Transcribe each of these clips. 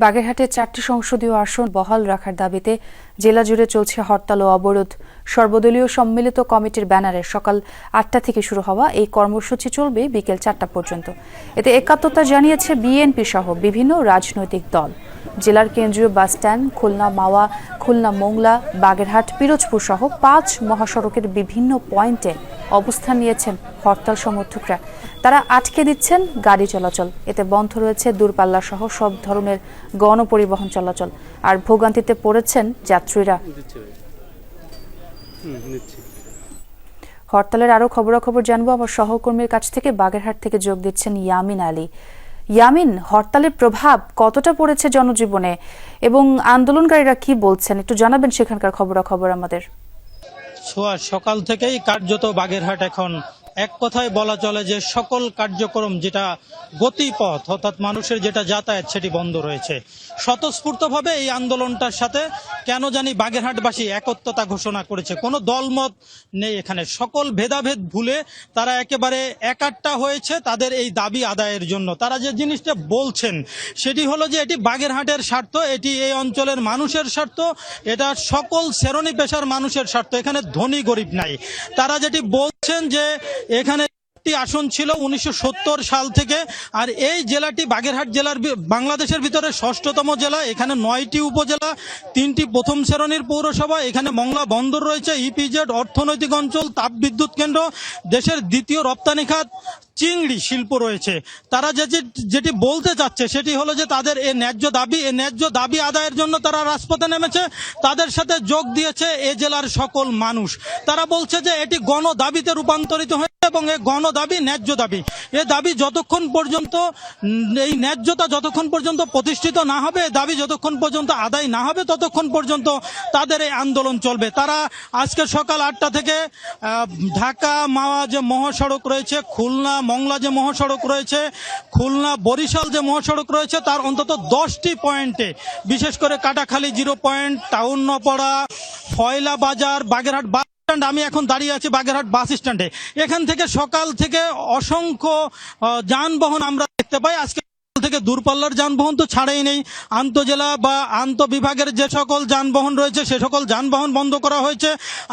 বাগেরহাটে 4টি সংসদীয় আসন বহাল রাখার দাবিতে জেলা জুড়ে চলছে হরতাল ও অবরোধ। সর্বদলীয় সম্মিলিত কমিটির ব্যানারে সকাল 8টা থেকে শুরু হওয়া এই কর্মসূচি চলবে বিকেল 4টা পর্যন্ত। এতে একাত্মতা জানিয়েছে বিএনপি সহ বিভিন্ন রাজনৈতিক দল। জেলার কেন্দ্রীয় বাসস্ট্যান্ড, খুলনা মাওয়া, খুলনা মোংলা, বাগেরহাট, পিরোজপুর সহ 5 মহাসড়কের বিভিন্ন পয়েন্টে অবস্থান নিয়েছেন হরতাল সমর্থকরা। তারা আটকে দিচ্ছেন গাড়ি চলাচল। এতে বন্ধ রয়েছে দূরপাল্লা সহ সব ধরনের গণপরিবহন চলাচল। আর ভোগান্তিতে পড়েছেন যাত্রীরা। হরতালের আরো খবরাখবর জানবো আমার সহকর্মীর কাছ থেকে। বাগেরহাট থেকে যোগ দিচ্ছেন ইয়ামিন আলী। ইয়ামিন, হরতালের প্রভাব কতটা পড়েছে জনজীবনে এবং আন্দোলনকারীরা কি বলছেন একটু জানাবেন সেখানকার খবরাখবর আমাদের। সকাল থেকেই কার্যত বাগেরহাট এখন এক কথায় বলা চলে যে সকল কার্যক্রম যেটা গতিপথ অর্থাৎ মানুষের যেটা যাতায়াত সেটি বন্ধ রয়েছে। স্বতঃস্ফূর্তভাবে এই আন্দোলনটার সাথে কেন জানি বাগেরহাটবাসী একত্রতা ঘোষণা করেছে। কোনো দলমত নেই এখানে, সকল ভেদাভেদ ভুলে তারা একেবারে একাট্টা হয়েছে তাদের এই দাবি আদায়ের জন্য। তারা যে জিনিসটা বলছেন সেটি হলো যে এটি বাগেরহাটের স্বার্থ, এটি এই অঞ্চলের মানুষের স্বার্থ, এটা সকল শ্রেণী পেশার মানুষের স্বার্থ, এখানে ধনী গরিব নাই। তারা যেটি বলছেন যে এখানে আসন ছিল 1970 সাল থেকে, আর এই জেলাটি বাগেরহাট জেলার বাংলাদেশের ভিতরে 6ষ্ঠতম জেলা। এখানে 9টি উপজেলা, 3টি প্রথম শ্রেণীর পৌরসভা, এখানে মংলা বন্দর রয়েছে, ইপিজেড অর্থনৈতিক অঞ্চল, তাপবিদ্যুৎ কেন্দ্র, দেশের দ্বিতীয় রপ্তানি খাত, চিংড়ি শিল্প রয়েছে। তারা যেটি বলতে চাচ্ছে সেটি হলো যে তাদের এই ন্যায্য দাবি আদায়ের জন্য তারা রাজপথে নেমেছে। তাদের সাথে যোগ দিয়েছে এ জেলার সকল মানুষ। তারা বলছে যে এটি গণদাবিতে রূপান্তরিত হয়েছে এবং এই গণদাবি ন্যায্য দাবি। এ দাবি যতক্ষণ পর্যন্ত এই ন্যায্যতা যতক্ষণ পর্যন্ত প্রতিষ্ঠিত না হবে, দাবি যতক্ষণ পর্যন্ত আদায় না হবে ততক্ষণ পর্যন্ত তাদের এই আন্দোলন চলবে। তারা আজকে সকাল 8টা থেকে ঢাকা মাওয়া যে মহাসড়ক রয়েছে, খুলনা মংলা যে মহাসড়ক রয়েছে, খুলনা বরিশাল যে মহাসড়ক রয়েছে, তার অন্তত 10টি পয়েন্টে, বিশেষ করে কাটাখালী 0 পয়েন্ট, টাউন নপাড়া, ফয়লা বাজার, বাগেরহাট বাস স্ট্যান্ড, আমি এখন দাঁড়িয়ে আছি বাগেরহাট বাস স্ট্যান্ডে। এখান থেকে সকাল থেকে অসংখ্য যানবাহন আমরা দেখতে পাই। আজকে থেকে দূরপাল্লার যানবাহন তো ছাড়াই নেই, আন্তজেলা বা আন্তঃবিভাগের যে সকল যানবাহন রয়েছে সে সকল যানবাহন বন্ধ করা হয়েছে।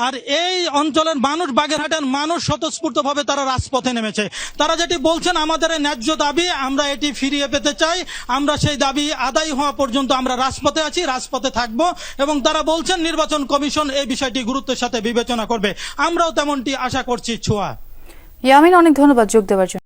আর এই অঞ্চলের মানুষ, বাগেরহাটের মানুষ স্বতঃস্ফূর্তভাবে তারা রাজপথে নেমেছে। তারা যেটি বলছেন আমাদের ন্যায্য দাবি, আমরা এটি ফিরিয়ে পেতে চাই, আমরা সেই দাবি আদায় হওয়া পর্যন্ত আমরা রাজপথে আছি, রাজপথে থাকব। এবং তারা বলছেন নির্বাচন কমিশন এই বিষয়টি গুরুত্বের সাথে বিবেচনা করবে। আমরাও তেমনটি আশা করছি। ছোঁয়া। ইয়ামিন, অনেক ধন্যবাদ যোগ দেওয়ার জন্য।